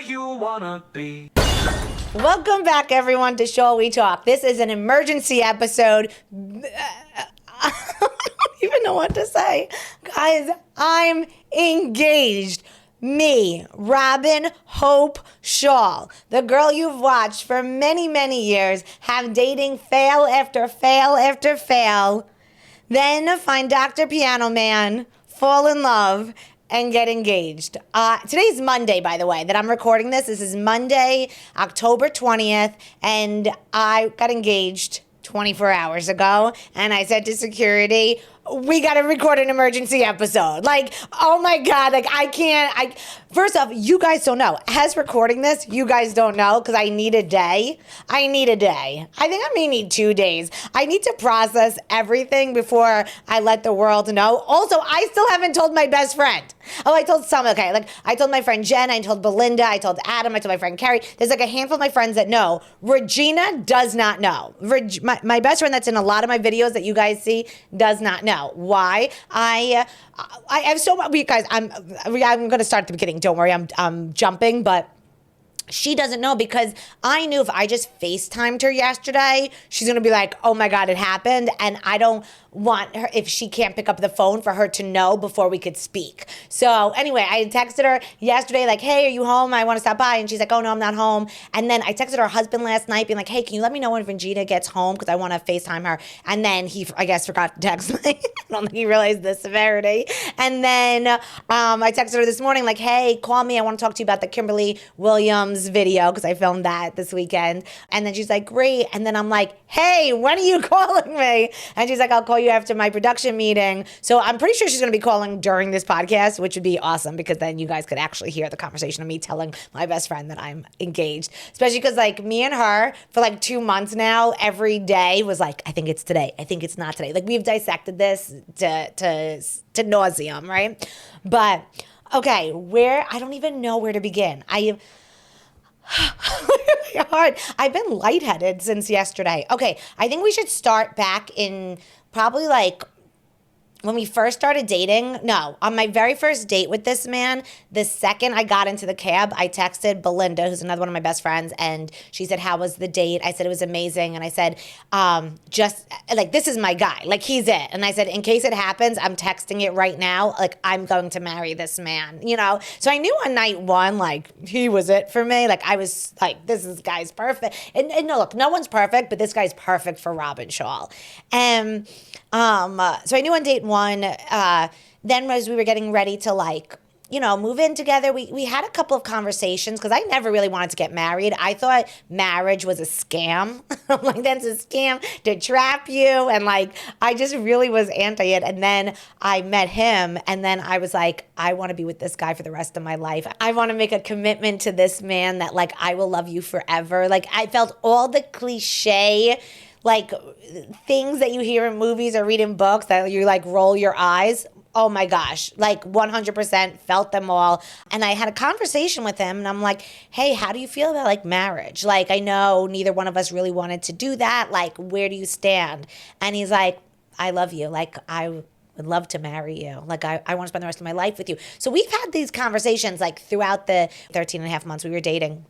you wanna be. Welcome back, everyone, to Shall We Talk. This is an emergency episode. I don't even know what to say. Guys, I'm engaged. Me, Robyn Hope Schall, the girl you've watched for many, many years, have dating fail after fail after fail, then find Dr. Piano Man, fall in love, and get engaged. Today's Monday, by the way, that I'm recording this. This is Monday, October 20th, and I got engaged 24 hours ago, and I said to security, we got to record an emergency episode. Like, oh my God, like first off, you guys don't know. As recording this, you guys don't know because I need a day. I think I may need 2 days. I need to process everything before I let the world know. Also, I still haven't told my best friend. Oh, I told some, okay. Like, I told my friend Jen, I told Belinda, I told Adam, I told my friend Carrie. There's like a handful of my friends that know. Regina does not know. My best friend that's in a lot of my videos that you guys see does not know. Why? I have so much, guys, I'm going to start at the beginning. Don't worry, I'm jumping, but she doesn't know because I knew if I just FaceTimed her yesterday, she's going to be like, oh my God, it happened. And I don't want her, if she can't pick up the phone, for her to know before we could speak. So anyway, I texted her yesterday like, hey, are you home? I want to stop by. And she's like, oh no, I'm not home. And then I texted her husband last night being like, hey, can you let me know when Regina gets home? Because I want to FaceTime her. And then he, I guess, forgot to text me. I don't think he realized the severity. And then I texted her this morning like, hey, call me. I want to talk to you about the Kimberly Williams video because I filmed that this weekend. And then she's like, great. And then I'm like, hey, when are you calling me? And she's like, I'll call you after my production meeting. So I'm pretty sure she's going to be calling during this podcast, which would be awesome because then you guys could actually hear the conversation of me telling my best friend that I'm engaged. Especially because like me and her for like 2 months now, every day was like, I think it's today. I think it's not today. Like we've dissected this to nauseum, right? But okay, I don't even know where to begin. Hard. I've been lightheaded since yesterday. Okay, I think we should start back in probably like when we first started dating. No, on my very first date with this man, the second I got into the cab, I texted Belinda, who's another one of my best friends, and she said, how was the date? I said, it was amazing. And I said, just like, this is my guy. Like, he's it. And I said, in case it happens, I'm texting it right now. Like, I'm going to marry this man, you know? So I knew on night one, like, he was it for me. Like, I was like, this guy's perfect. And no, look, no one's perfect, but this guy's perfect for Robyn Schall. And so I knew on date one, then as we were getting ready to like, you know, move in together, we had a couple of conversations because I never really wanted to get married. I thought marriage was a scam. I'm like, that's a scam to trap you. And like, I just really was anti it. And then I met him and then I was like, I want to be with this guy for the rest of my life. I want to make a commitment to this man that like, I will love you forever. Like I felt all the cliche like things that you hear in movies or read in books that you like roll your eyes. Oh my gosh, like 100% felt them all. And I had a conversation with him and I'm like, hey, how do you feel about like marriage? Like, I know neither one of us really wanted to do that. Like, where do you stand? And he's like, I love you. Like, I would love to marry you. Like, I want to spend the rest of my life with you. So we've had these conversations like throughout the 13 and a half months we were dating.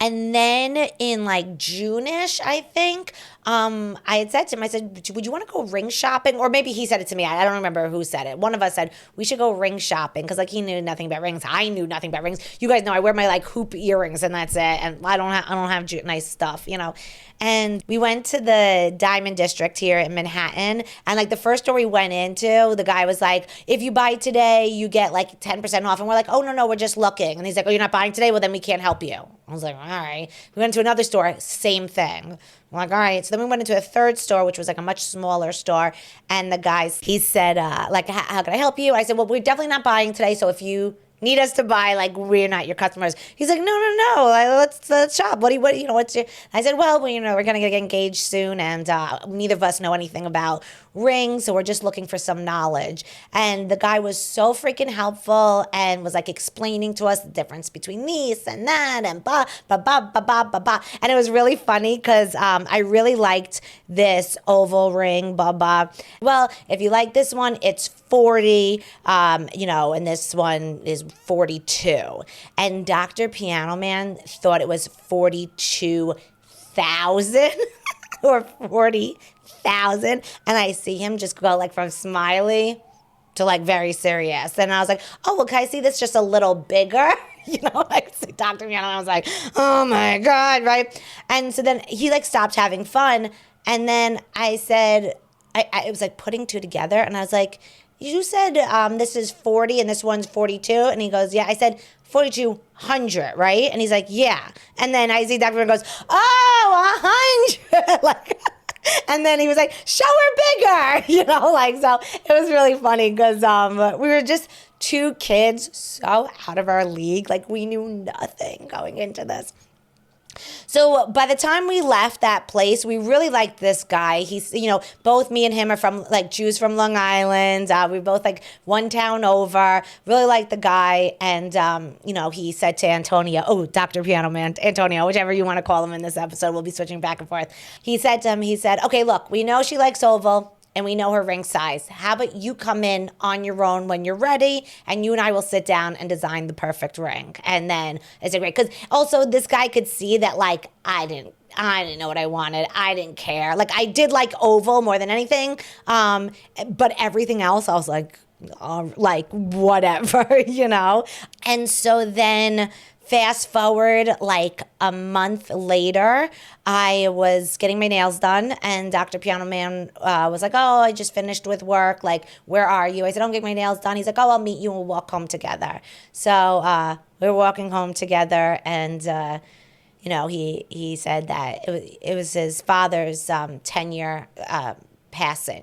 And then in like June-ish, I think, I had said to him, I said, would you want to go ring shopping? Or maybe he said it to me. I don't remember who said it. One of us said, we should go ring shopping. Because like he knew nothing about rings. I knew nothing about rings. You guys know I wear my like hoop earrings and that's it. And I don't have nice stuff, you know. And we went to the Diamond District here in Manhattan. And like the first store we went into, the guy was like, if you buy today, you get like 10% off. And we're like, oh, no, we're just looking. And he's like, oh, you're not buying today? Well, then we can't help you. I was like, all right. We went to another store, same thing. I'm like, all right. So then we went into a third store, which was like a much smaller store. And the guys, he said, like, how can I help you? I said, well, we're definitely not buying today. So if you need us to buy, like, we're not your customers. He's like, no, let's shop. What you know, what's your, I said, well, you know, we're going to get engaged soon. And neither of us know anything about rings. So we're just looking for some knowledge. And the guy was so freaking helpful and was like explaining to us the difference between this and that and ba, ba, ba, ba, ba, ba, ba. And it was really funny because I really liked this oval ring, ba, ba. Well, if you like this one, it's 40, and this one is 42. And Dr. Piano Man thought it was 42,000 or 40,000. And I see him just go like from smiley to like very serious. And I was like, oh, well, can I see this just a little bigger? Like Dr. Piano Man was like, oh my God, right? And so then he like stopped having fun. And then I said, it was like putting two together. And I was like, you said this is 40 and this one's 42. And he goes, yeah. I said 4,200, right? And he's like, yeah. And then I see Dr. Piano goes, oh, 100. Like, and then he was like, show her bigger, so it was really funny because we were just two kids so out of our league. Like we knew nothing going into this. So by the time we left that place, we really liked this guy. He's, both me and him are from like Jews from Long Island. We both like one town over, really liked the guy. And, he said to Antonio, Dr. Piano Man, Antonio, whichever you want to call him in this episode, we'll be switching back and forth. He said to him, okay, look, we know she likes oval. And we know her ring size. How about you come in on your own when you're ready, and you and I will sit down and design the perfect ring. And then it's great because also this guy could see that like I didn't know what I wanted. I didn't care. Like I did like oval more than anything, but everything else I was like whatever, And so then. Fast forward like a month later, I was getting my nails done and Dr. Piano Man was like, oh, I just finished with work. Like, where are you? I said, I'm getting my nails done. He's like, oh, I'll meet you and we'll walk home together. So we were walking home together and, he said that it was his father's 10-year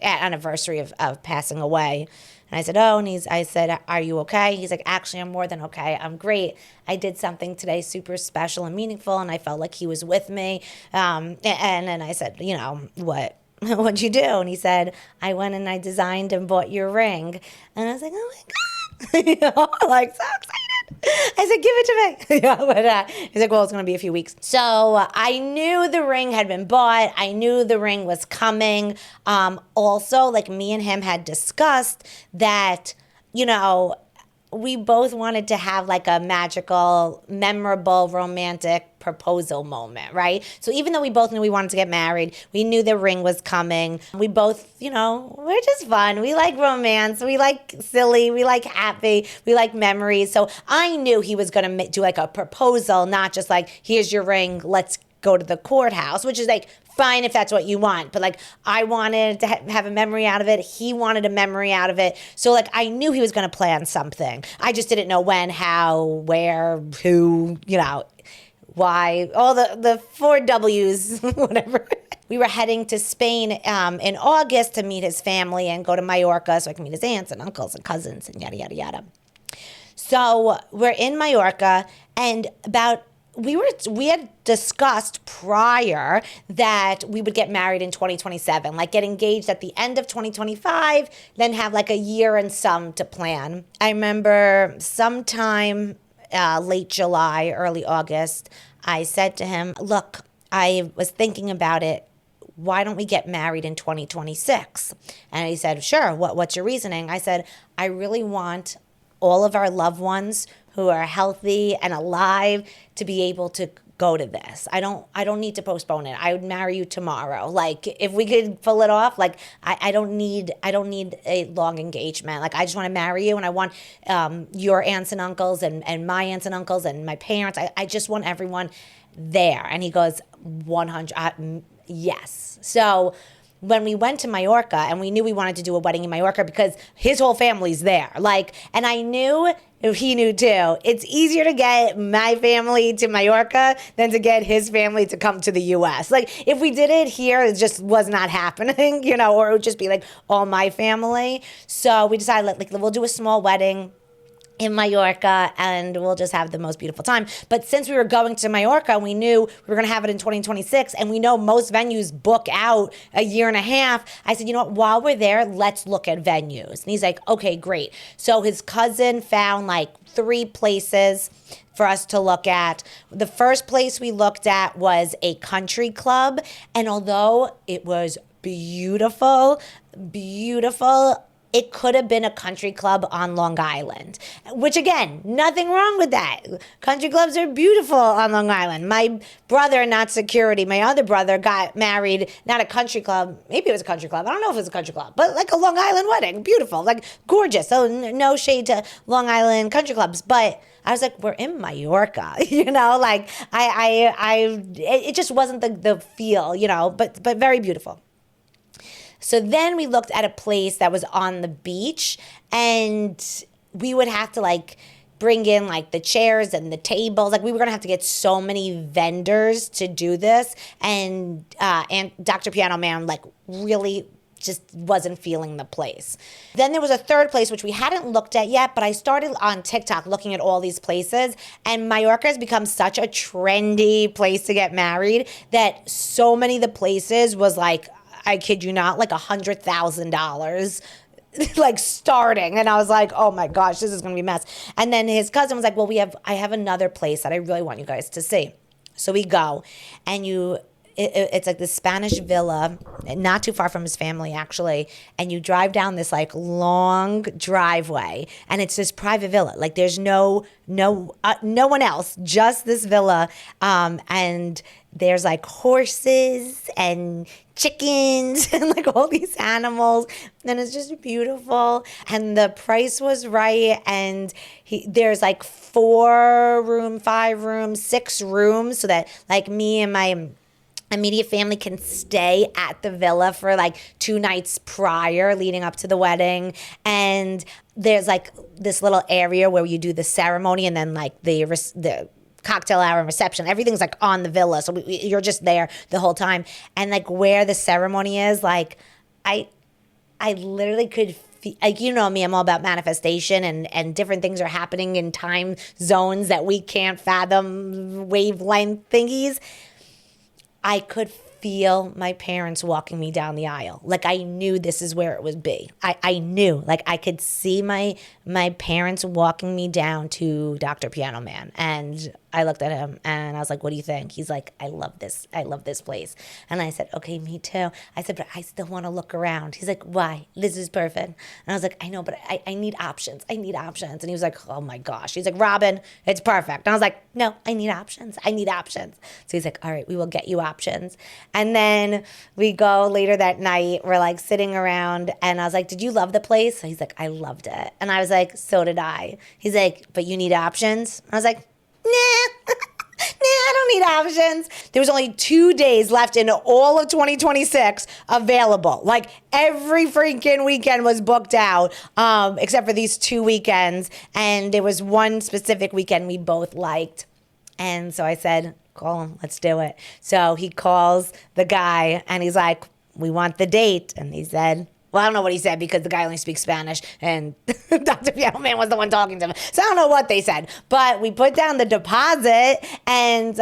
anniversary of passing away. And I said, I said, are you okay? He's like, actually, I'm more than okay. I'm great. I did something today super special and meaningful, and I felt like he was with me. And then I said, what? What'd you do? And he said, I went and I designed and bought your ring. And I was like, oh my God. Like so excited. I said, give it to me. But he's like, well, it's going to be a few weeks. So I knew the ring had been bought. I knew the ring was coming. Also, like me and him had discussed that, we both wanted to have like a magical, memorable, romantic proposal moment, right? So even though we both knew we wanted to get married, we knew the ring was coming. We both, we're just fun. We like romance. We like silly. We like happy. We like memories. So I knew he was going to do like a proposal, not just like, here's your ring, let's go to the courthouse, which is like, fine if that's what you want. But like I wanted to have a memory out of it. He wanted a memory out of it. So like I knew he was going to plan something. I just didn't know when, how, where, who, why, all the 4 W's, whatever. We were heading to Spain in August to meet his family and go to Mallorca so I can meet his aunts and uncles and cousins and yada, yada, yada. So we're in Mallorca and we had discussed prior that we would get married in 2027, like get engaged at the end of 2025, then have like a year and some to plan. I remember sometime late July, early August, I said to him, look, I was thinking about it. Why don't we get married in 2026? And he said, sure. What's your reasoning? I said, I really want all of our loved ones who are healthy and alive to be able to go to this. I don't need to postpone it. I would marry you tomorrow. Like if we could pull it off, like I don't need a long engagement. Like I just want to marry you and I want your aunts and uncles and my aunts and uncles and my parents. I just want everyone there. And he goes, 100, yes. So when we went to Mallorca and we knew we wanted to do a wedding in Mallorca because his whole family's there. And I knew, he knew too, it's easier to get my family to Mallorca than to get his family to come to the U.S. Like if we did it here, it just was not happening, or it would just be like all my family. So we decided like we'll do a small wedding in Mallorca and we'll just have the most beautiful time. But since we were going to Mallorca, we knew we were going to have it in 2026 and we know most venues book out a year and a half. I said, you know what, while we're there, let's look at venues. And he's like, okay, great. So his cousin found like 3 places for us to look at. The first place we looked at was a country club. And although it was beautiful, it could have been a country club on Long Island, which again, nothing wrong with that. Country clubs are beautiful on Long Island. My brother, not security, my other brother got married, not a country club, maybe it was a country club. I don't know if it was a country club, but like a Long Island wedding, beautiful, like gorgeous. So no shade to Long Island country clubs, but I was like, we're in Mallorca, like it just wasn't the feel, but very beautiful. So then we looked at a place that was on the beach, and we would have to like bring in like the chairs and the tables. Like we were gonna have to get so many vendors to do this, and Dr. Piano Man like really just wasn't feeling the place. Then there was a third place which we hadn't looked at yet, but I started on TikTok looking at all these places, and Mallorca has become such a trendy place to get married that so many of the places was like, I kid you not, like $100,000 like starting. And I was like, oh my gosh, this is gonna be a mess. And then his cousin was like, well, I have another place that I really want you guys to see. So we go, and it's like this Spanish villa, not too far from his family actually, and you drive down this like long driveway, and it's this private villa. Like there's no one else, just this villa, and there's like horses and chickens and like all these animals, and it's just beautiful. And the price was right, and there's like 4 room, 5 rooms, 6 rooms, so that like me and my immediate family can stay at the villa for like 2 nights prior leading up to the wedding. And there's like this little area where you do the ceremony, and then like the cocktail hour and reception, everything's like on the villa, so you're just there the whole time. And like where the ceremony is, like I literally could feel, like, me, I'm all about manifestation, and different things are happening in time zones that we can't fathom, wavelength thingies. I could feel my parents walking me down the aisle. Like I knew this is where it would be. I knew, like I could see my parents walking me down to Dr. Piano Man. And I looked at him and I was like, what do you think? He's like, I love this place. And I said, okay, me too. I said, but I still want to look around. He's like, why? This is perfect. And I was like, I know, but I need options. I need options. And he was like, oh my gosh. He's like, Robyn, it's perfect. And I was like, no, I need options. I need options. So he's like, all right, we will get you options. And then we go later that night, we're like sitting around, and I was like, did you love the place? So he's like, I loved it. And I was like, so did I. He's like, but you need options? I was like, nah, I don't need options. There was only 2 days left in all of 2026 available. Like every freaking weekend was booked out, except for these 2 weekends. And there was one specific weekend we both liked. And so I said, call him, let's do it. So he calls the guy and he's like, we want the date. And he said, well, I don't know what he said because the guy only speaks Spanish, and Dr. Piano Man was the one talking to him. So I don't know what they said. But we put down the deposit, and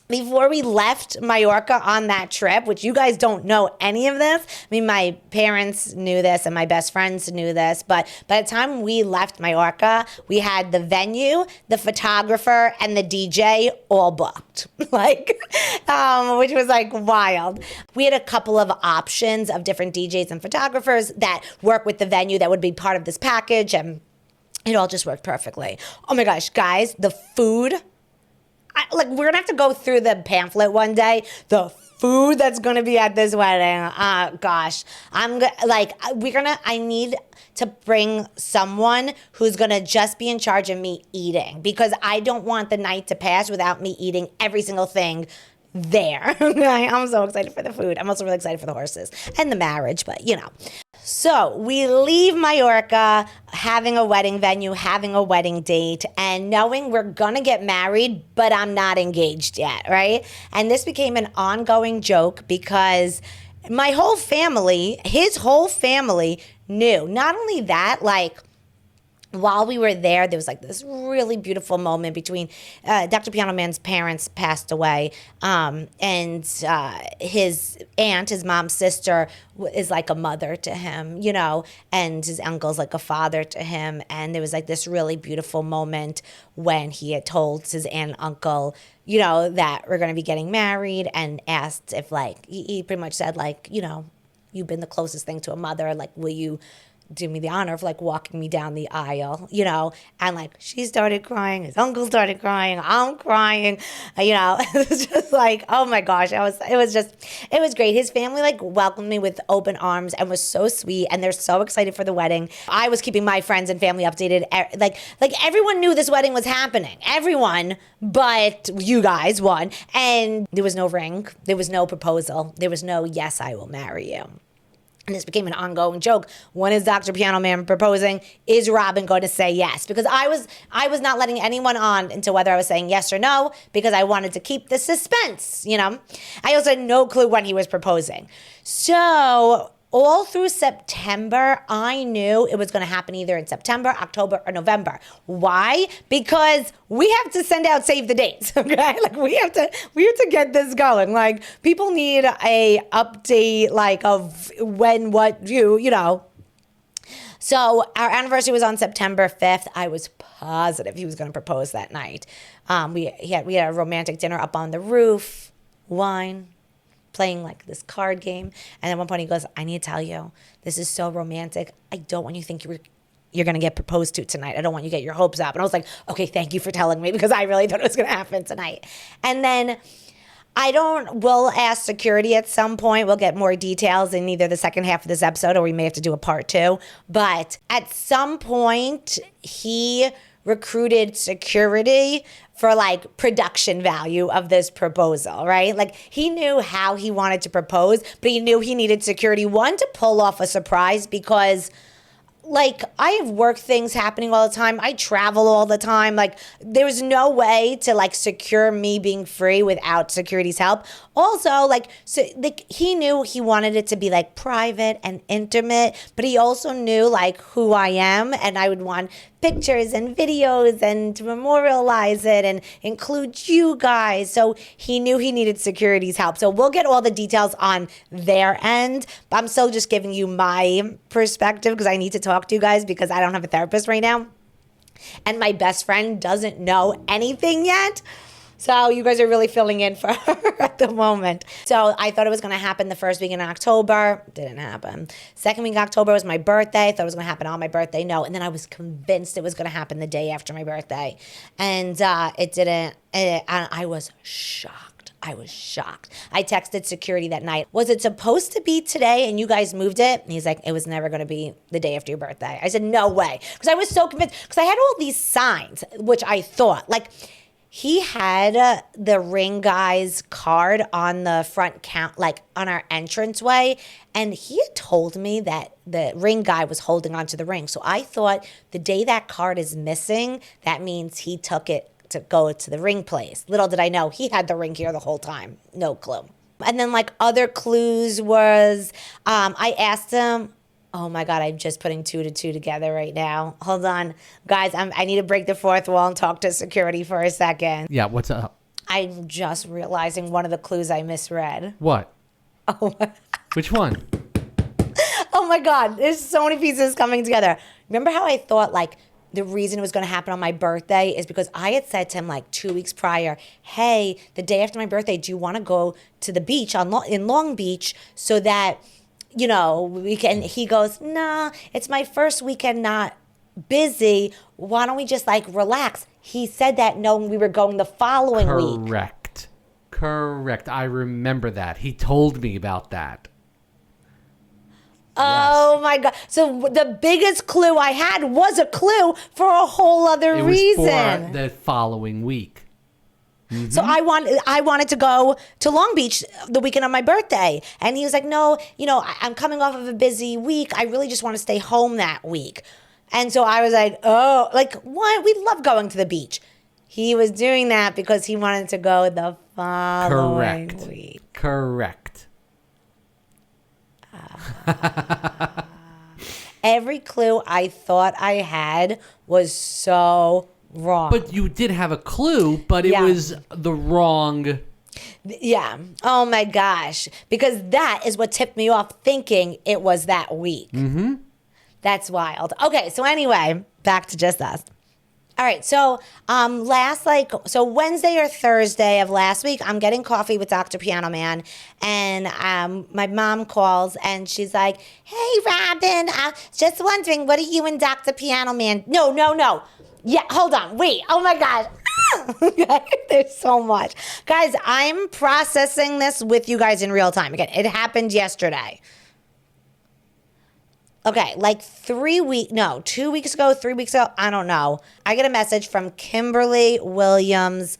before we left Mallorca on that trip, which you guys don't know any of this. I mean, my parents knew this and my best friends knew this, but by the time we left Mallorca, we had the venue, the photographer, and the DJ all booked, which was like wild. We had a couple of options of different DJs and photographers that work with the venue that would be part of this package, and it all just worked perfectly. Oh my gosh, guys, the food. We're going to have to go through the pamphlet one day. The food that's going to be at this wedding. Gosh. I need to bring someone who's going to just be in charge of me eating, because I don't want the night to pass without me eating every single thing there. I'm so excited for the food. I'm also really excited for the horses and the marriage, but So we leave Mallorca, having a wedding venue, having a wedding date, and knowing we're going to get married, but I'm not engaged yet, right? And this became an ongoing joke because my whole family, his whole family knew. Not only that, while we were there was this really beautiful moment between Dr. Piano Man's parents passed away, and his aunt, his mom's sister, is like a mother to him, and his uncle's like a father to him. And there was this really beautiful moment when he had told his aunt and uncle, that we're going to be getting married, and asked if he pretty much said you've been the closest thing to a mother, will you do me the honor of like walking me down the aisle, you know, and like she started crying, his uncle started crying, I'm crying, you know. It was just like, oh my gosh, it was great. His family like welcomed me with open arms and was so sweet, and they're so excited for the wedding. I was keeping my friends and family updated, like everyone knew this wedding was happening, everyone but you guys won. And there was no ring, there was no proposal, there was no yes, I will marry you. And this became an ongoing joke. When is Dr. Piano Man proposing? Is Robyn going to say yes? Because I was not letting anyone on into whether I was saying yes or no, because I wanted to keep the suspense, you know? I also had no clue when he was proposing. So all through September, I knew it was going to happen either in September, October, or November. Why? Because we have to send out save the dates, okay? Like we have to get this going. Like people need a update, like of when, what, you know. So our anniversary was on September 5th. I was positive he was going to propose that night. We had a romantic dinner up on the roof, wine, playing like this card game. And at one point he goes, I need to tell you, this is so romantic. I don't want you to think you're going to get proposed to tonight. I don't want you to get your hopes up. And I was like, okay, thank you for telling me, because I really thought it was going to happen tonight. And then we'll ask security at some point. We'll get more details in either the second half of this episode, or we may have to do a part 2. But at some point he recruited security for like production value of this proposal, right? Like he knew how he wanted to propose, but he knew he needed security, one, to pull off a surprise, because like I have work things happening all the time. I travel all the time. Like there's no way to like secure me being free without security's help. Also, like he knew he wanted it to be like private and intimate, but he also knew like who I am, and I would want pictures and videos and to memorialize it and include you guys. So he knew he needed security's help. So we'll get all the details on their end, but I'm still just giving you my perspective because I need to talk to you guys because I don't have a therapist right now. And my best friend doesn't know anything yet. So you guys are really filling in for her at the moment. So I thought it was going to happen the first week in October. Didn't happen. Second week in October was my birthday. Thought it was going to happen on my birthday. No. And then I was convinced it was going to happen the day after my birthday. And it didn't. And I was shocked. I was shocked. I texted security that night. Was it supposed to be today and you guys moved it? And he's like, it was never going to be the day after your birthday. I said, no way. Because I was so convinced. Because I had all these signs, which I thought, like, he had the ring guy's card on the front count, like on our entranceway, and he had told me that the ring guy was holding onto the ring. So I thought the day that card is missing, that means he took it to go to the ring place. Little did I know, he had the ring here the whole time. No clue. And then like other clues was, I asked him, oh my God, I'm just putting 2 to 2 together right now. Hold on. Guys, I need to break the fourth wall and talk to security for a second. Yeah, what's up? I'm just realizing one of the clues I misread. What? Oh. Which one? Oh my God, there's so many pieces coming together. Remember how I thought like the reason it was going to happen on my birthday is because I had said to him like 2 weeks prior, hey, the day after my birthday, do you want to go to the beach in Long Beach so that, you know, we can, he goes, nah, it's my first weekend not busy. Why don't we just like relax? He said that knowing we were going the following week. Correct. I remember that. He told me about that. Oh Yes. my God. So the biggest clue I had was a clue for a whole other reason. It was for the following week. Mm-hmm. So I wanted to go to Long Beach the weekend of my birthday. And he was like, no, you know, I'm coming off of a busy week. I really just want to stay home that week. And so I was like, oh, like what? We love going to the beach. He was doing that because he wanted to go the following week. Correct. Every clue I thought I had was so wrong. But you did have a clue, but it was the wrong. Yeah. Oh my gosh. Because that is what tipped me off thinking it was that week. Mm-hmm. That's wild. Okay. So anyway, back to just us. All right, so Wednesday or Thursday of last week, I'm getting coffee with Dr. Piano Man, and my mom calls and she's like, "Hey, Robyn, just wondering, what are you and Dr. Piano Man?" No. Yeah, hold on, wait. Oh my God. There's so much, guys. I'm processing this with you guys in real time. Again, it happened yesterday. Okay, like 2 weeks ago, 3 weeks ago, I don't know. I get a message from Kimberly Williams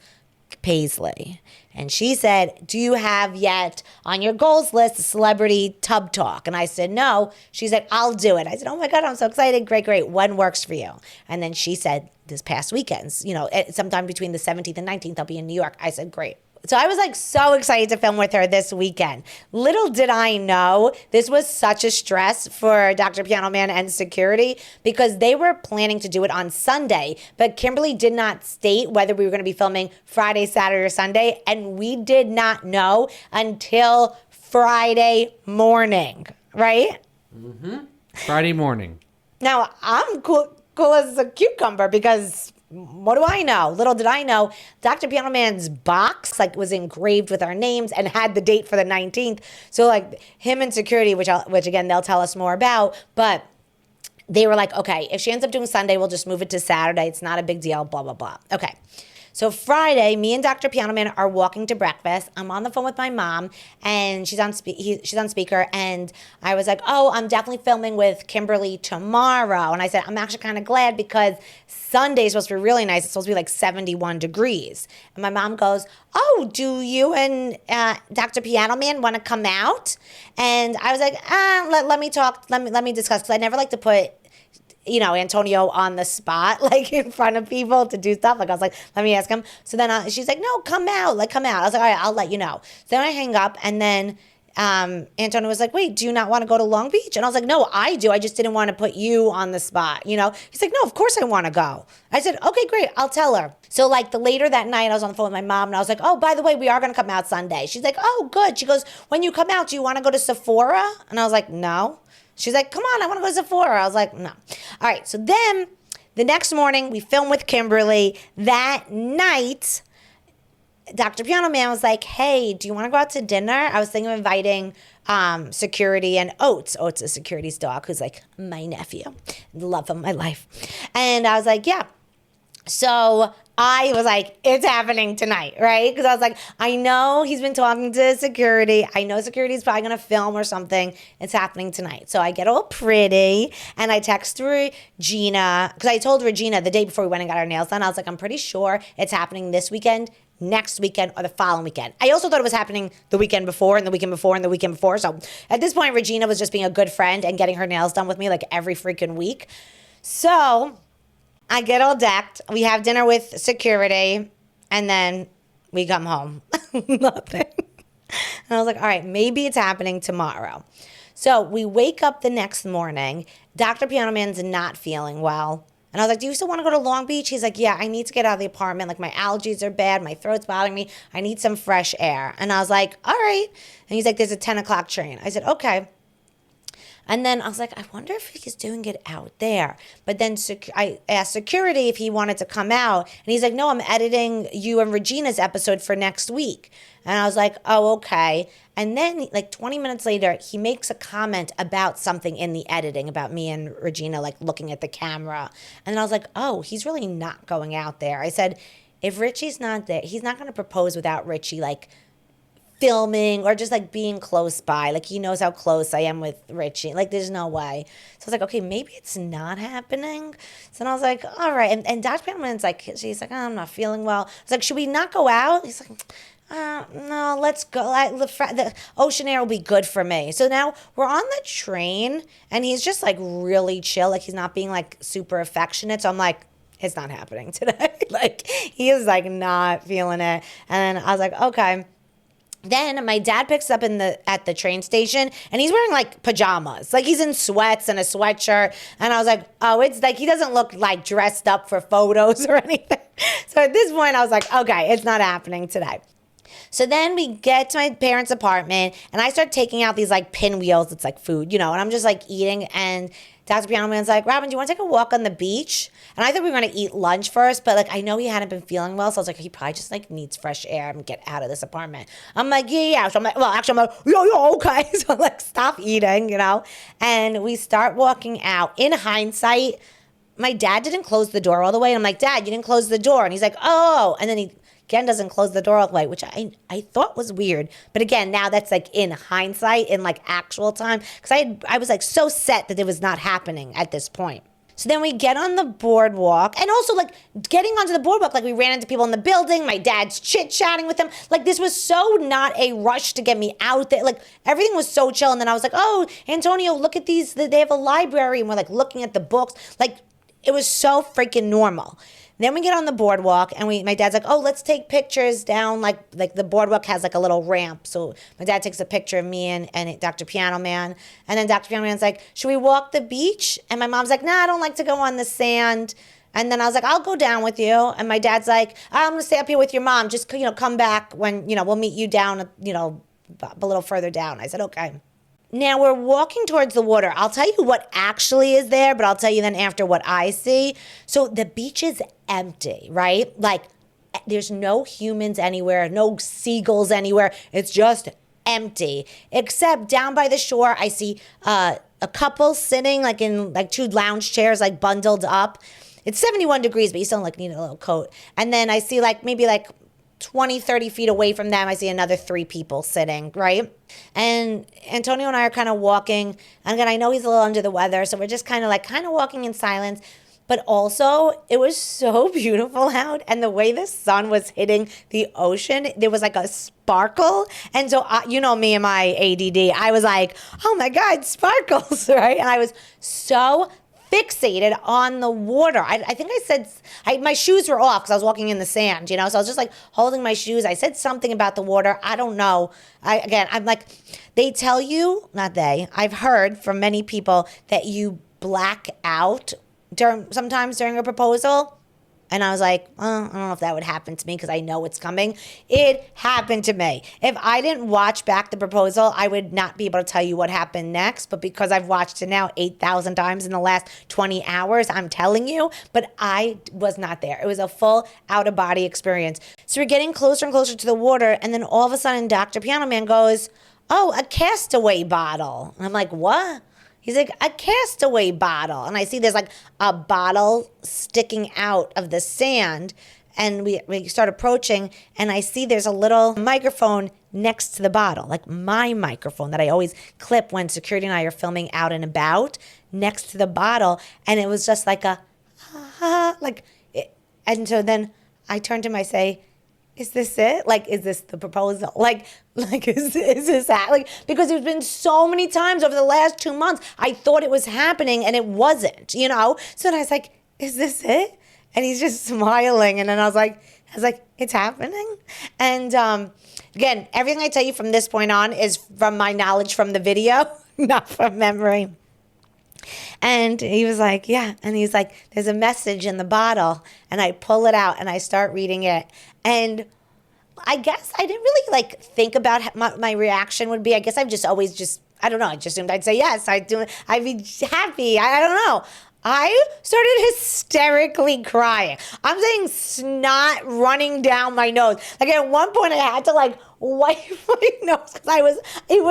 Paisley. And she said, "Do you have yet on your goals list a celebrity tub talk?" And I said, "No." She said, "I'll do it." I said, "Oh my God, I'm so excited. Great. When works for you?" And then she said, "This past weekends, sometime between the 17th and 19th, I'll be in New York." I said, "Great." So I was like so excited to film with her this weekend. Little did I know this was such a stress for Dr. Piano Man and security because they were planning to do it on Sunday, but Kimberly did not state whether we were going to be filming Friday, Saturday, or Sunday, and we did not know until Friday morning, right? Mm-hmm. Friday morning. Now, I'm cool as a cucumber because what do I know? Little did I know, Dr. Piano Man's box was engraved with our names and had the date for the 19th. So him and security, which again they'll tell us more about, but they were like, okay, if she ends up doing Sunday, we'll just move it to Saturday. It's not a big deal. Blah blah blah. Okay. So Friday, me and Dr. Piano Man are walking to breakfast. I'm on the phone with my mom, and she's on speaker, and I was like, "Oh, I'm definitely filming with Kimberly tomorrow." And I said, "I'm actually kind of glad because Sunday is supposed to be really nice. It's supposed to be like 71 degrees." And my mom goes, "Oh, do you and Dr. Piano Man want to come out?" And I was like, let me talk. Let me discuss because I never like to put Antonio on the spot, in front of people to do stuff. I was like, let me ask him. So then she's like, "No, come out. Come out." I was like, "All right, I'll let you know." So then I hang up, and then Antonio was like, "Wait, do you not want to go to Long Beach?" And I was like, "No, I do. I just didn't want to put you on the spot." He's like, "No, of course I want to go." I said, "Okay, great. I'll tell her." So the later that night, I was on the phone with my mom, and I was like, "Oh, by the way, we are going to come out Sunday." She's like, "Oh, good." She goes, "When you come out, do you want to go to Sephora?" And I was like, "No." She's like, "Come on, I want to go to Sephora." I was like, "No." All right, so then the next morning, we filmed with Kimberly. That night, Dr. Piano Man was like, "Hey, do you want to go out to dinner?" I was thinking of inviting security and Oates. Oates is security's dog, who's my nephew, the love of my life. And I was like, "Yeah." So I was like, it's happening tonight, right? Because I was like, I know he's been talking to security. I know security's probably going to film or something. It's happening tonight. So I get all pretty and I text Regina because I told Regina the day before we went and got our nails done, I was like, I'm pretty sure it's happening this weekend, next weekend, or the following weekend. I also thought it was happening the weekend before and the weekend before and the weekend before. So at this point, Regina was just being a good friend and getting her nails done with me every freaking week. So I get all decked. We have dinner with security, and then we come home. Nothing. And I was like, all right, maybe it's happening tomorrow. So we wake up the next morning. Dr. Piano Man's not feeling well. And I was like, "Do you still want to go to Long Beach?" He's like, "Yeah, I need to get out of the apartment. My allergies are bad. My throat's bothering me. I need some fresh air." And I was like, "All right." And he's like, "There's a 10 o'clock train." I said, "Okay." And then I was like, I wonder if he's doing it out there. But then I asked security if he wanted to come out. And he's like, "No, I'm editing you and Regina's episode for next week." And I was like, "Oh, okay." And then 20 minutes later, he makes a comment about something in the editing about me and Regina, looking at the camera. And then I was like, oh, he's really not going out there. I said, if Richie's not there, he's not going to propose without Richie, filming or just being close by. He knows how close I am with Richie. There's no way. So I was like, okay, maybe it's not happening. So then I was like, all right. And Dr. Piano Man's she's like, "Oh, I'm not feeling well." I was like, "Should we not go out?" He's like, "No, let's go. The ocean air will be good for me." So now we're on the train and he's just really chill. He's not being super affectionate. So I'm like, it's not happening today. He is not feeling it. And then I was like, okay. Then my dad picks up at the train station and he's wearing pajamas. He's in sweats and a sweatshirt. And I was like, oh, it's he doesn't look dressed up for photos or anything. So at this point I was like, okay, it's not happening today. So then we get to my parents' apartment, and I start taking out these like pinwheels. It's like food, and I'm just like eating. And Dr. Piano Man's like, Robyn, do you want to take a walk on the beach? And I thought we were going to eat lunch first, but like I know he hadn't been feeling well. So I was like, he probably just like needs fresh air and get out of this apartment. I'm like, yeah. So I'm like, well, actually, I'm like, yo, okay. So I'm like, stop eating, And we start walking out. In hindsight, my dad didn't close the door all the way. And I'm like, Dad, you didn't close the door. And he's like, oh. And then he again doesn't close the door all the way, which I thought was weird. But again, now that's like in hindsight, in like actual time. Because I was like so set that it was not happening at this point. So then we get on the boardwalk, and also like getting onto the boardwalk, like we ran into people in the building, my dad's chit-chatting with them. Like this was so not a rush to get me out there. Like everything was so chill. And then I was like, oh, Antonio, look at these, they have a library. And we're like looking at the books. Like it was so freaking normal. Then we get on the boardwalk, and my dad's like, oh, let's take pictures down. Like the boardwalk has like a little ramp. So my dad takes a picture of me and Dr. Piano Man. And then Dr. Piano Man's like, should we walk the beach? And my mom's like, nah, I don't like to go on the sand. And then I was like, I'll go down with you. And my dad's like, I'm going to stay up here with your mom. Just, come back when, we'll meet you down, a little further down. I said, okay. Now we're walking towards the water. I'll tell you what actually is there, but I'll tell you then after what I see. So the beach is empty, right? Like there's no humans anywhere, no seagulls anywhere. It's just empty. Except down by the shore, I see a couple sitting like in like two lounge chairs, like bundled up. It's 71 degrees, but you still like need a little coat. And then I see like maybe like 20, 30 feet away from them, I see another 3 people sitting, right? And Antonio and I are kind of walking. And again, I know he's a little under the weather, so we're just kind of walking in silence. But also, it was so beautiful out. And the way the sun was hitting the ocean, there was like a sparkle. And so, me and my ADD, I was like, oh my God, sparkles, right? And I was so fixated on the water. I think I said, my shoes were off because I was walking in the sand, So I was just like holding my shoes. I said something about the water. I don't know. I'm like, they tell you, not they, I've heard from many people that you black out sometimes during a proposal. And I was like, I don't know if that would happen to me because I know it's coming. It happened to me. If I didn't watch back the proposal, I would not be able to tell you what happened next. But because I've watched it now 8,000 times in the last 20 hours, I'm telling you. But I was not there. It was a full out-of-body experience. So we're getting closer and closer to the water. And then all of a sudden, Dr. Piano Man goes, oh, a castaway bottle. And I'm like, what? He's like, a castaway bottle. And I see there's like a bottle sticking out of the sand. And we start approaching, and I see there's a little microphone next to the bottle, like my microphone that I always clip when Security and I are filming out and about, next to the bottle. And it was just like and so then I turned to him, I say, is this it? Like, is this the proposal? Like, is this that? Like, because there's been so many times over the last 2 months, I thought it was happening and it wasn't, So then I was like, is this it? And he's just smiling. And then I was like, it's happening. And again, everything I tell you from this point on is from my knowledge from the video, not from memory. And he was like, yeah. And he's like, there's a message in the bottle. And I pull it out and I start reading it. And I guess I didn't really think about my reaction would be. I guess I've just always I don't know. I just assumed I'd say yes. I'd be happy. I don't know. I started hysterically crying. I'm saying snot running down my nose. Like at one point I had to wipe my nose because it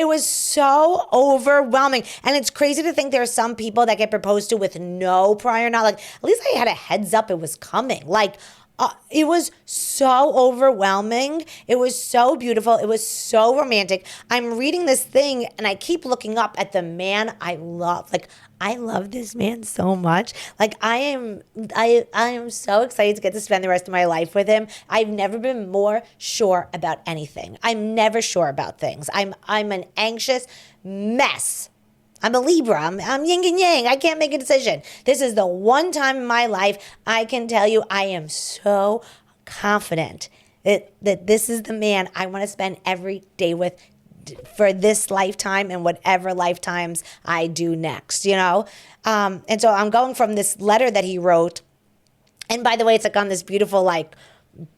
was so overwhelming. And it's crazy to think there are some people that get proposed to with no prior knowledge. At least I had a heads up it was coming. It was so overwhelming. It was so beautiful. It was so romantic. I'm reading this thing and I keep looking up at the man I love. I love this man so much. I am so excited to get to spend the rest of my life with him. I've never been more sure about anything. I'm never sure about things. I'm an anxious mess. I'm a Libra. I'm yin and yang. I can't make a decision. This is the one time in my life I can tell you I am so confident that this is the man I want to spend every day with for this lifetime and whatever lifetimes I do next, And so I'm going from this letter that he wrote. And by the way, it's on this beautiful,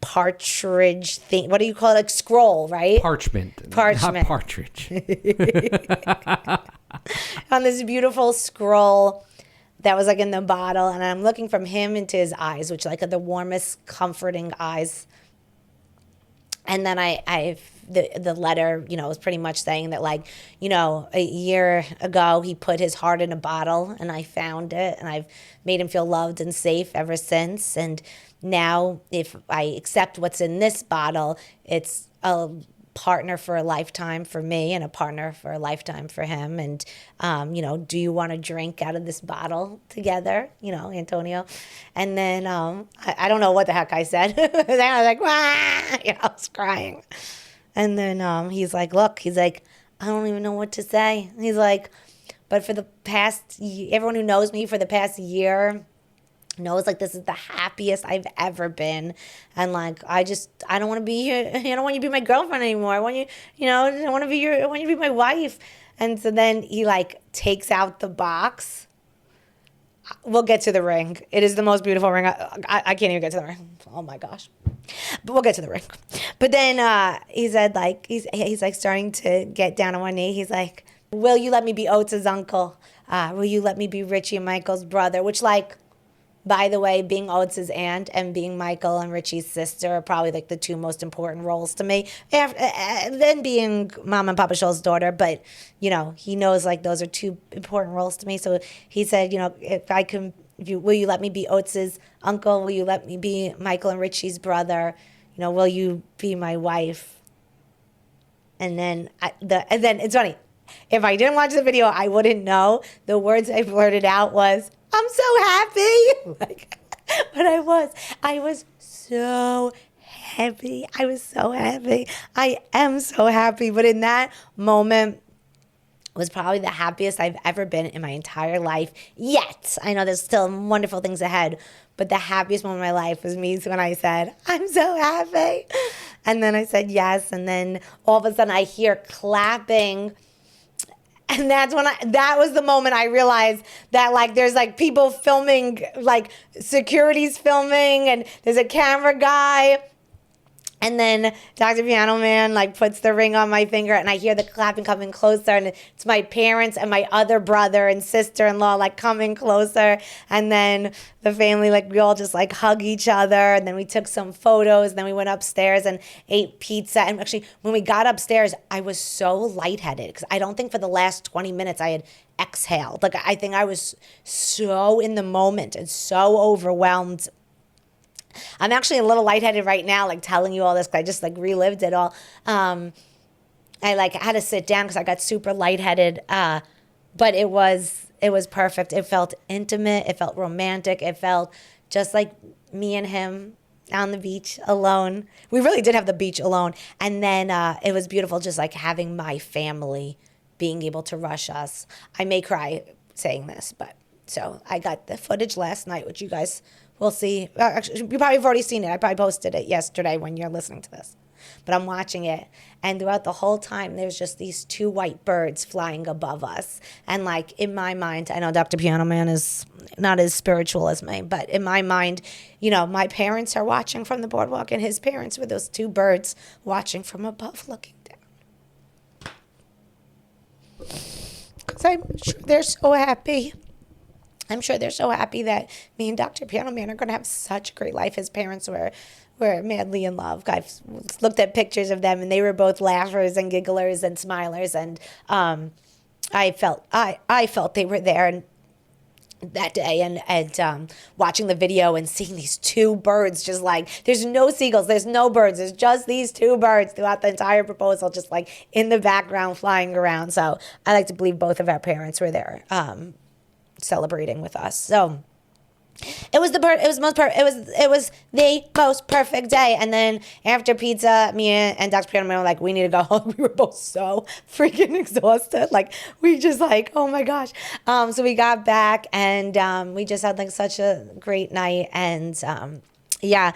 partridge thing. What do you call it? Like scroll, right? Parchment. Parchment. Not partridge. On this beautiful scroll that was like in the bottle, and I'm looking from him into his eyes, which like are the warmest, comforting eyes. And then the letter, was pretty much saying that, like, a year ago he put his heart in a bottle and I found it and I've made him feel loved and safe ever since. And now if I accept what's in this bottle, it's a partner for a lifetime for me and a partner for a lifetime for him. And, do you want to drink out of this bottle together, Antonio? And then I don't know what the heck I said. I was like, wah! I was crying. And then he's like, look, I don't even know what to say. He's like, but for the past, everyone who knows me for the past year knows like this is the happiest I've ever been, and like I don't want to be here. I don't want you to be my girlfriend anymore. I want you, I want you to be my wife. And so then he like takes out the box. We'll get to the ring. It is the most beautiful ring. I can't even get to the ring. Oh my gosh. But we'll get to the ring. But then he said like he's like starting to get down on one knee. He's like, will you let me be Oates' uncle? Will you let me be Richie and Michael's brother? Which, like, by the way, being Oates' aunt and being Michael and Richie's sister are probably like the two most important roles to me. Then being Mom and Papa Schall's daughter, but he knows like those are two important roles to me. So he said, will you let me be Oates' uncle? Will you let me be Michael and Richie's brother? Will you be my wife? And then it's funny. If I didn't watch the video, I wouldn't know. The words I blurted out was, I'm so happy. But I was so happy. I was so happy. I am so happy. But in that moment was probably the happiest I've ever been in my entire life yet. I know there's still wonderful things ahead, but the happiest moment of my life was me when I said, I'm so happy. And then I said yes. And then all of a sudden I hear clapping. And that's when that was the moment I realized that like there's like people filming, like security's filming, and there's a camera guy. And then Dr. Piano Man like puts the ring on my finger, and I hear the clapping coming closer, and it's my parents and my other brother and sister-in-law like coming closer. And then the family, like we all just like hug each other, and then we took some photos, and then we went upstairs and ate pizza. And actually when we got upstairs, I was so lightheaded because I don't think for the last 20 minutes I had exhaled. Like I think I was so in the moment and so overwhelmed. I'm actually a little lightheaded right now, like telling you all this because I just like relived it all. I like had to sit down because I got super lightheaded, but it was perfect. It felt intimate. It felt romantic. It felt just like me and him on the beach alone. We really did have the beach alone. And then it was beautiful just like having my family being able to rush us. I may cry saying this, but so I got the footage last night, which you guys will see. Actually, you probably have already seen it. I probably posted it yesterday when you're listening to this. But I'm watching it, and throughout the whole time, there's just these two white birds flying above us. And like in my mind, I know Dr. Piano Man is not as spiritual as me, but in my mind, my parents are watching from the boardwalk, and his parents were those two birds watching from above, looking down. Because I'm sure they're so happy. I'm sure they're so happy that me and Dr. Piano Man are going to have such a great life. His parents were madly in love. I've looked at pictures of them, and they were both laughers and gigglers and smilers. And I felt they were there and that day. And watching the video and seeing these two birds, just like there's no seagulls, there's no birds, there's just these two birds throughout the entire proposal, just like in the background flying around. So I like to believe both of our parents were there. Celebrating with us. So it was the most perfect day. And then after pizza, me and Dr. Piano Man were like, we need to go home. We were both so freaking exhausted. Like we just like, oh my gosh. So we got back, and we just had like such a great night. And yeah.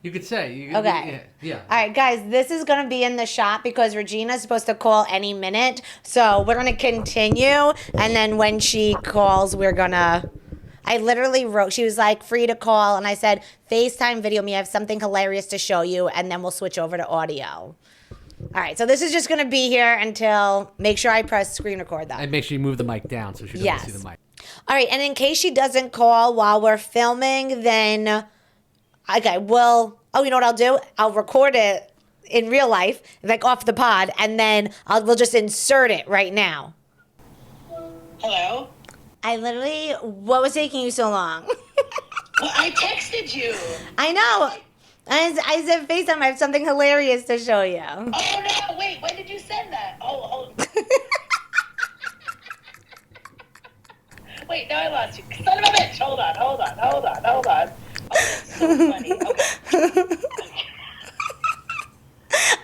You could say. Okay. Yeah. All right, guys, this is going to be in the shop because Regina's supposed to call any minute. So we're going to continue. And then when she calls, we're going to... I literally wrote, she was like, free to call. And I said, FaceTime video me. I have something hilarious to show you. And then we'll switch over to audio. All right. So this is just going to be here until, make sure I press screen record though. And make sure you move the mic down so she doesn't see the mic. All right. And in case she doesn't call while we're filming, then, okay, well, you know what I'll do? I'll record it in real life, like off the pod, and then we'll just insert it right now. Hello? What was taking you so long? Well, I texted you. I know. I said, FaceTime, I have something hilarious to show you. Oh, no, wait, when did you send that? Oh. Wait, now I lost you. Son of a bitch, hold on. Oh, that's so funny. Okay.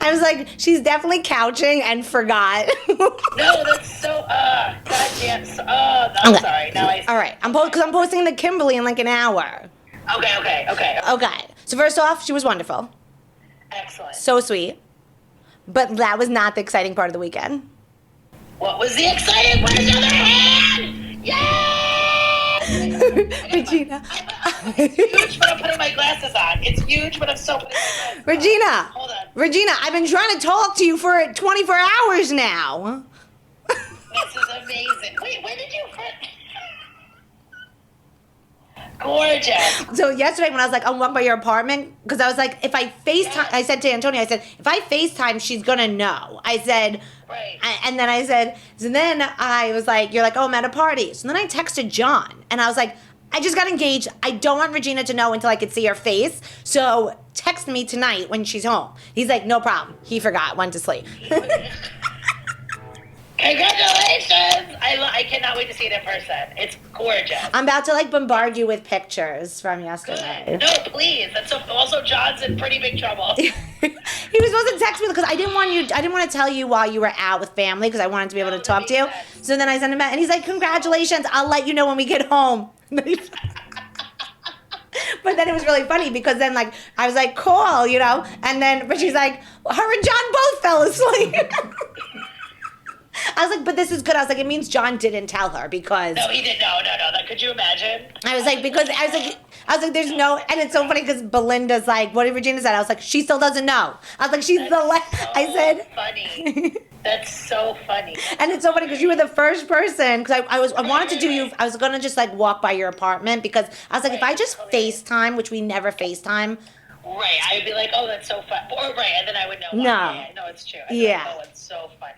I was like, she's definitely couching and forgot. No, that's so, goddamn, I'm Okay. sorry, now I see. All right, because I'm posting to Kimberly in like an hour. Okay. Okay, so first off, she was wonderful. Excellent. So sweet. But that was not the exciting part of the weekend. What was the exciting part? Your other hand? Yay! Regina. It's huge, but I'm putting my glasses on. It's huge, but I'm so putting my glasses Regina. on. Hold on. Regina, I've been trying to talk to you for 24 hours now. This is amazing. Wait, when did you Gorgeous. So yesterday when I was like, I'll walk by your apartment, because I was like, if I FaceTime, I said to Antonio, I said, if I FaceTime, she's going to know. I said, Right. and then I said, so then I was like, you're like, oh, I'm at a party. So then I texted John, and I was like, I just got engaged. I don't want Regina to know until I could see her face. So text me tonight when she's home. He's like, no problem. He forgot, went to sleep. Congratulations! I cannot wait to see it in person. It's gorgeous. I'm about to like bombard you with pictures from yesterday. Good. No, please. That's also John's in pretty big trouble. He was supposed to text me because I didn't want to tell you while you were out with family because I wanted to be able to talk to you. So then I sent him out and he's like, congratulations, I'll let you know when we get home. But then it was really funny because then like I was like, call, but she's like, her and John both fell asleep. I was like, but this is good. I was like, it means John didn't tell her because. No, he didn't. No. Could you imagine? I was like, there's no, and it's so funny because Belinda's like, what did Regina say? I was like, she still doesn't know. I was like, she's I said. Funny. That's so funny. And it's so funny because you were the first person, because I wanted to do you, I was going to just like walk by your apartment because I was like, if I just FaceTime, which we never FaceTime. Right, I'd be like, oh, that's so fun. Or, right, and then I would know. No. Yeah, no, it's true. Yeah. Oh, it's so funny.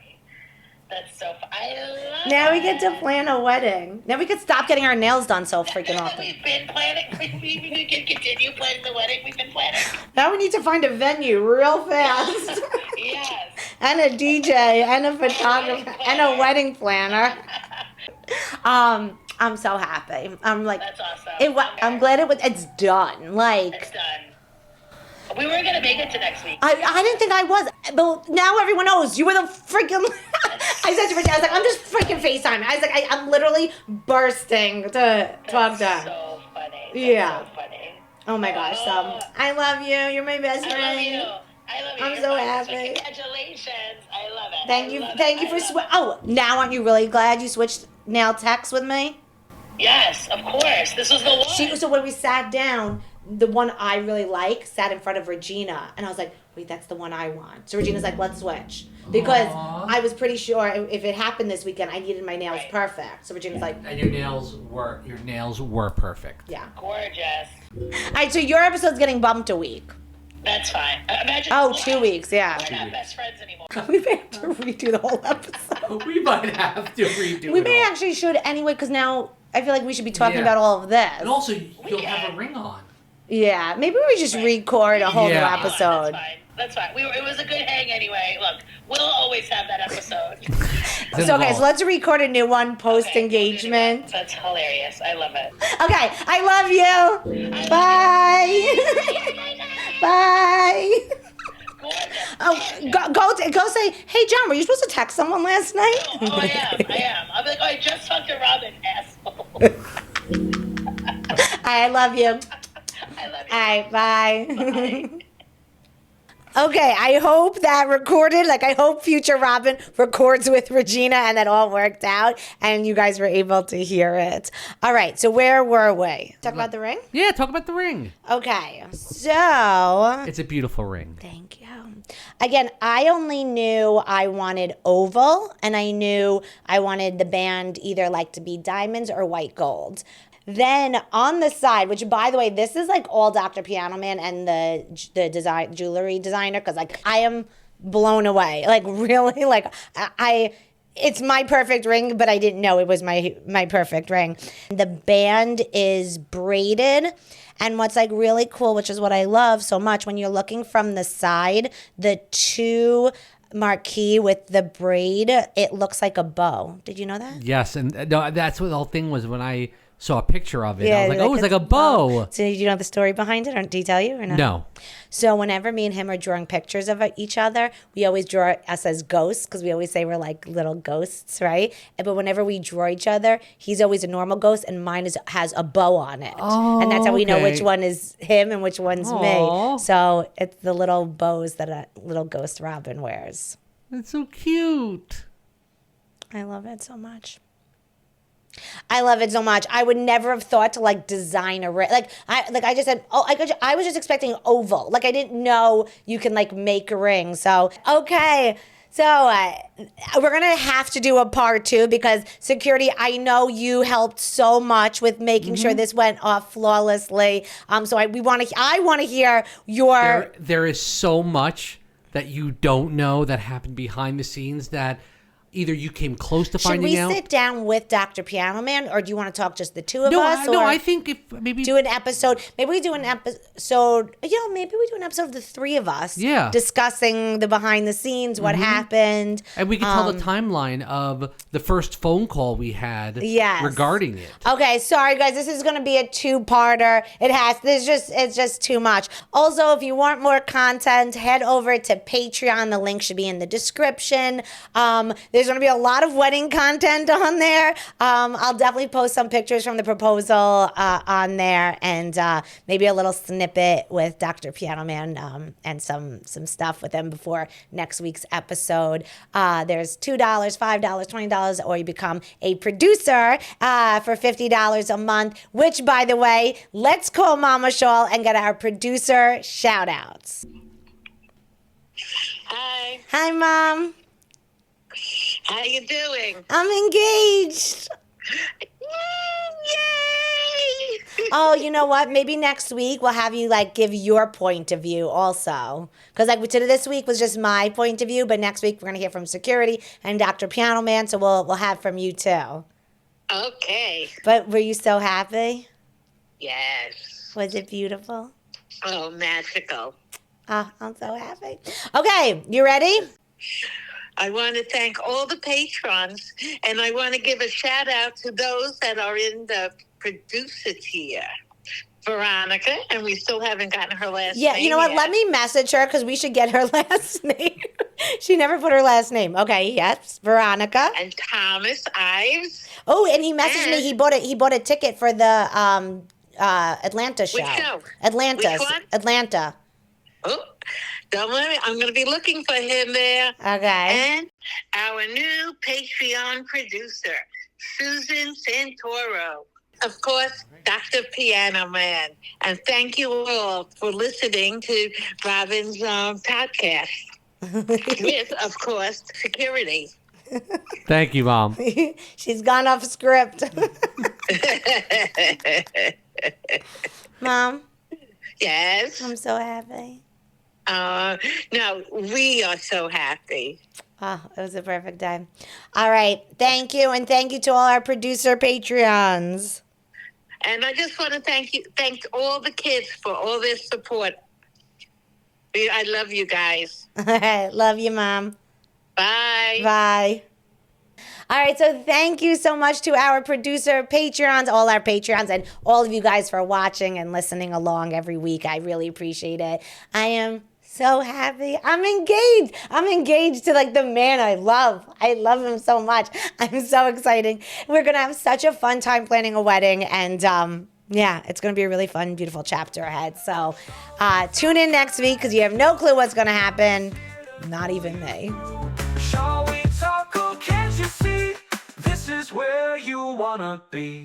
That's so fun. I love Now we get to it. plan a wedding. Now we could stop getting our nails done so freaking often. We've been planning. We can continue planning the wedding. We've been planning. Now we need to find a venue real fast. Yes. And a DJ and a photographer and a wedding planner. I'm so happy. I'm like, That's awesome. I'm glad it's done. Like, It's done. We were going to make it to next week. I didn't think I was, but now everyone knows you were the freaking. I said to Regina, I was like, I'm just freaking FaceTime. I was like, I'm literally bursting to talk to her. So funny. Yeah. So funny. Oh my gosh, I love you. You're my best friend. I love you. I'm You're so fun. happy. Congratulations. I love it. Thank you for now aren't you really glad you switched nail techs with me? Yes, of course. This was the one. So when we sat down, the one I really like sat in front of Regina, and I was like, wait, that's the one I want. So Regina's like, let's switch. Because I was pretty sure if it happened this weekend, I needed my nails perfect. So Regina's like... And your nails were perfect. Yeah. Gorgeous. All right, so your episode's getting bumped a week. That's fine. Imagine. 2 weeks, yeah. We're not best friends anymore. We may have to redo the whole episode. We might have to redo it. We may all. actually should anyway, because now I feel like we should be talking Yeah. about all of this. And also, you'll have a ring on. Yeah, maybe we just record a whole new Yeah. episode. That's fine. It was a good hang anyway. Look, we'll always have that episode. So let's record a new one post-engagement. That's hilarious. I love it. Okay, I love you. Bye. Bye. Gorgeous. Go say, hey, John, were you supposed to text someone last night? Oh, I am. I'll be like, I just talked to Robyn, asshole. I love you. I love you. All right, bye. Bye. Okay, I hope that recorded, like I hope future Robyn records with Regina and that all worked out and you guys were able to hear it. All right, so where were we? Talk about the ring? Yeah, talk about the ring. Okay, so... It's a beautiful ring. Thank you. Again, I only knew I wanted oval and I knew I wanted the band either like to be diamonds or white gold. Then on the side, which by the way, this is like all Dr. Piano Man and the design jewelry designer, because like I am blown away. Like really, like it's my perfect ring, but I didn't know it was my perfect ring. The band is braided. And what's like really cool, which is what I love so much, when you're looking from the side, the two marquee with the braid, it looks like a bow. Did you know that? Yes, and no, that's what the whole thing was when I saw a picture of it. Yeah, I was like, oh, it's like a bow. So do you know the story behind it? Or did he tell you or not? No. So whenever me and him are drawing pictures of each other, we always draw us as ghosts because we always say we're like little ghosts, right? But whenever we draw each other, he's always a normal ghost and mine has a bow on it. Oh, and that's how we know okay. which one is him and which one's Aw. me. So it's the little bows that a little ghost Robyn wears. That's so cute. I love it so much. I love it so much. I would never have thought to like design a ring. I just said, I was just expecting oval. Like I didn't know you can like make a ring. So, okay. So we're going to have to do a part 2 because security, I know you helped so much with making sure this went off flawlessly. So I want to hear your... There is so much that you don't know that happened behind the scenes that either you came close to finding out. Should we sit down with Dr. Piano Man, or do you want to talk just the two of us? No, I think if maybe do an episode. Maybe we do an episode. Maybe we do an episode of the three of us. Yeah. Discussing the behind the scenes, what happened, and we can tell the timeline of the first phone call we had. Yes. Regarding it. Okay, sorry guys, this is going to be a 2-parter. It's just too much. Also, if you want more content, head over to Patreon. The link should be in the description. There's going to be a lot of wedding content on there. I'll definitely post some pictures from the proposal on there, and maybe a little snippet with Dr. Piano Man and some stuff with him before next week's episode. There's $2, $5, $20, or you become a producer for $50 a month, which, by the way, let's call Mama Schall and get our producer shout-outs. Hi. Hi, Mom. How you doing? I'm engaged. Yay! Oh, you know what? Maybe next week we'll have you like give your point of view also. Because like this week was just my point of view, but next week we're gonna hear from security and Dr. Piano Man, so we'll have from you too. Okay. But were you so happy? Yes. Was it beautiful? Oh, magical. Oh, I'm so happy. Okay, you ready? I want to thank all the patrons, and I want to give a shout out to those that are in the producer tier. Veronica, and we still haven't gotten her last name. Yeah, you know what? Yet. Let me message her because we should get her last name. She never put her last name. Okay, yes, Veronica. And Thomas Ives. Oh, and he messaged me. He bought a ticket for the Atlanta show. Which show? Atlanta. Which one? Atlanta. Oh, don't worry. I'm going to be looking for him there. Okay. And our new Patreon producer, Susan Santoro. Of course, Dr. Piano Man. And thank you all for listening to Robyn's podcast. With, of course, security. Thank you, Mom. She's gone off script. Mom, Yes. I'm so happy. No, we are so happy. Oh, it was a perfect time. All right. Thank you. And thank you to all our producer Patreons. And I just want to thank all the kids for all their support. I love you guys. All right. Love you, Mom. Bye. Bye. All right, so thank you so much to our producer, Patreons, all our Patreons, and all of you guys for watching and listening along every week. I really appreciate it. I am so happy. I'm engaged. I'm engaged to like the man I love. I love him so much. I'm so excited. We're going to have such a fun time planning a wedding, and Yeah, it's going to be a really fun, beautiful chapter ahead. So tune in next week because you have no clue what's going to happen. Not even me. Shall we talk or can't you see? This is where you wanna be.